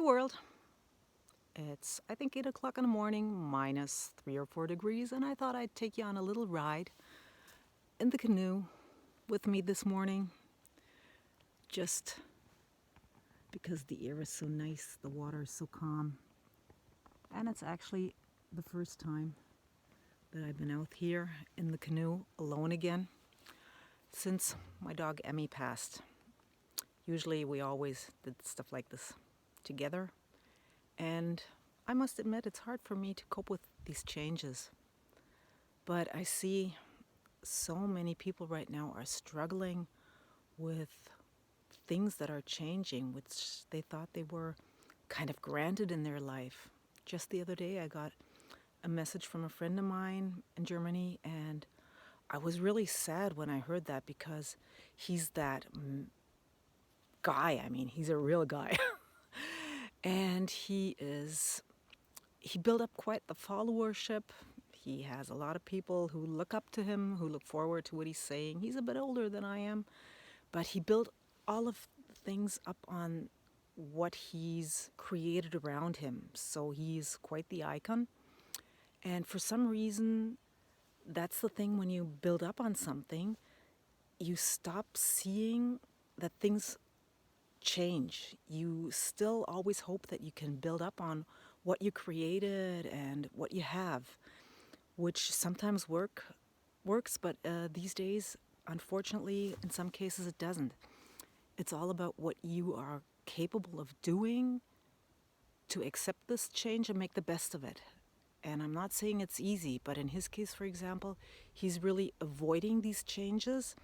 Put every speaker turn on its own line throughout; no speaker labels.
world. It's, I think, 8 o'clock in the morning, minus 3 or 4 degrees, and I thought I'd take you on a little ride in the canoe with me this morning, just because the air is so nice, the water is so calm. And it's actually the first time that I've been out here in the canoe alone again since my dog Emmy passed. Usually we always did stuff like this together, and I must admit it's hard for me to cope with these changes. But I see so many people right now are struggling with things that are changing, which they thought they were kind of granted in their life. Just the other day, I got a message from a friend of mine in Germany, and I was really sad when I heard that because he's that guy. I mean, he's a real guy. And he built up quite the followership. He has a lot of people who look up to him, who look forward to what he's saying. He's a bit older than I am, but he built all of things up on what he's created around him. So he's quite the icon. And for some reason, that's the thing when you build up on something, you stop seeing that things change. You still always hope that you can build up on what you created and what you have, which sometimes works, but these days, unfortunately, in some cases it doesn't. It's all about what you are capable of doing to accept this change and make the best of it. And I'm not saying it's easy, but in his case, for example, he's really avoiding these changes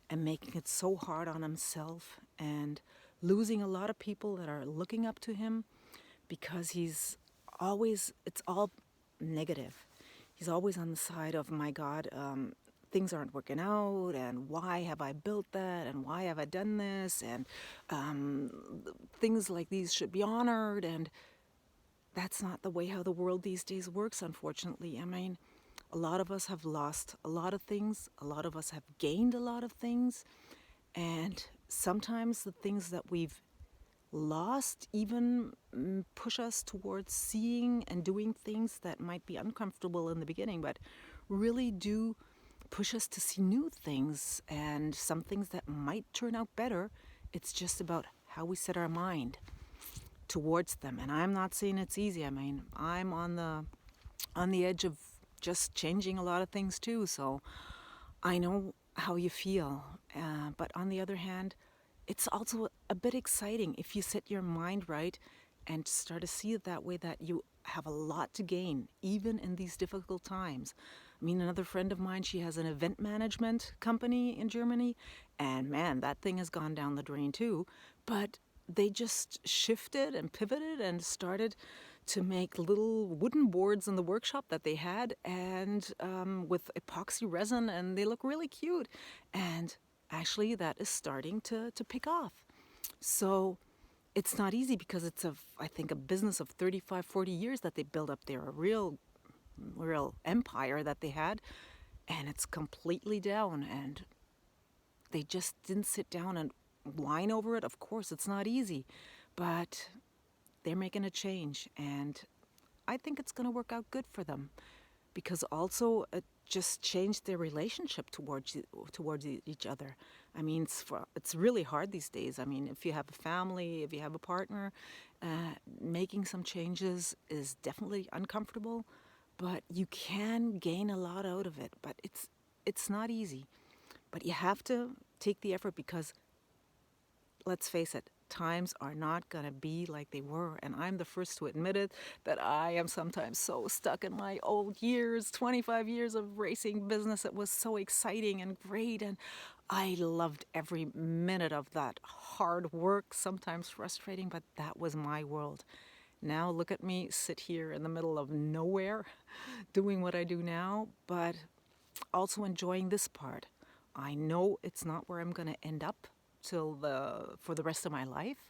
and making it so hard on himself and losing a lot of people that are looking up to him because it's all negative. He's always on the side of, my God, things aren't working out, and why have I built that, and why have I done this, and things like these should be honored, and that's not the way how the world these days works, unfortunately. I mean, a lot of us have lost a lot of things, a lot of us have gained a lot of things, and sometimes the things that we've lost even push us towards seeing and doing things that might be uncomfortable in the beginning, but really do push us to see new things and some things that might turn out better. It's just about how we set our mind towards them. And I'm not saying it's easy. I mean, I'm on the edge of just changing a lot of things too, so I know how you feel. But on the other hand, it's also a bit exciting if you set your mind right and start to see it that way, that you have a lot to gain, even in these difficult times. I mean, another friend of mine, she has an event management company in Germany, and man, that thing has gone down the drain too. But they just shifted and pivoted and started to make little wooden boards in the workshop that they had, and with epoxy resin, and they look really cute. And actually, that is starting to pick off. So it's not easy because it's I think a business of 35, 40 years that they built up there, a real empire that they had, and it's completely down, and they just didn't sit down and whine over it. Of course, it's not easy, but they're making a change, and I think it's going to work out good for them, because also it just changed their relationship towards each other. I mean, it's really hard these days. I mean, if you have a family, if you have a partner, making some changes is definitely uncomfortable, but you can gain a lot out of it. But it's not easy. But you have to take the effort because, let's face it, times are not going to be like they were. And I'm the first to admit it, that I am sometimes so stuck in my old years, 25 years of racing business. It was so exciting and great, and I loved every minute of that hard work, sometimes frustrating, but that was my world. Now look at me sit here in the middle of nowhere doing what I do now, but also enjoying this part. I know it's not where I'm going to end up for the rest of my life,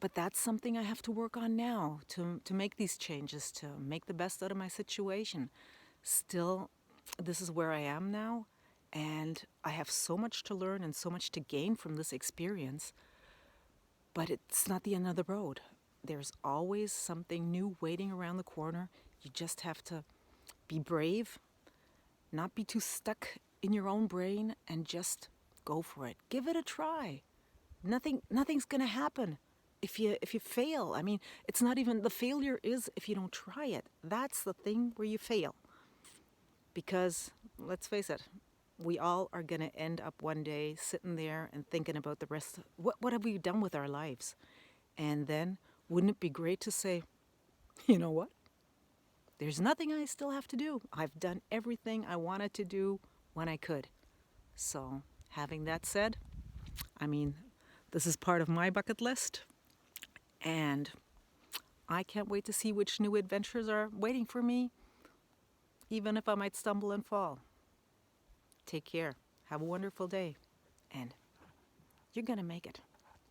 but that's something I have to work on now to make these changes, to make the best out of my situation. Still, this is where I am now, and I have so much to learn and so much to gain from this experience, but it's not the end of the road. there's always something new waiting around the corner. You just have to be brave, not be too stuck in your own brain, and just go for it. Give it a try. Nothing's going to happen if you fail. I mean, it's not even the failure is if you don't try it. That's the thing where you fail. Because let's face it, we all are going to end up one day sitting there and thinking about the rest. What have we done with our lives? And then wouldn't it be great to say, you know what? There's nothing I still have to do. I've done everything I wanted to do when I could. So, having that said, I mean, this is part of my bucket list, and I can't wait to see which new adventures are waiting for me, even if I might stumble and fall. Take care. Have a wonderful day, and you're going to make it.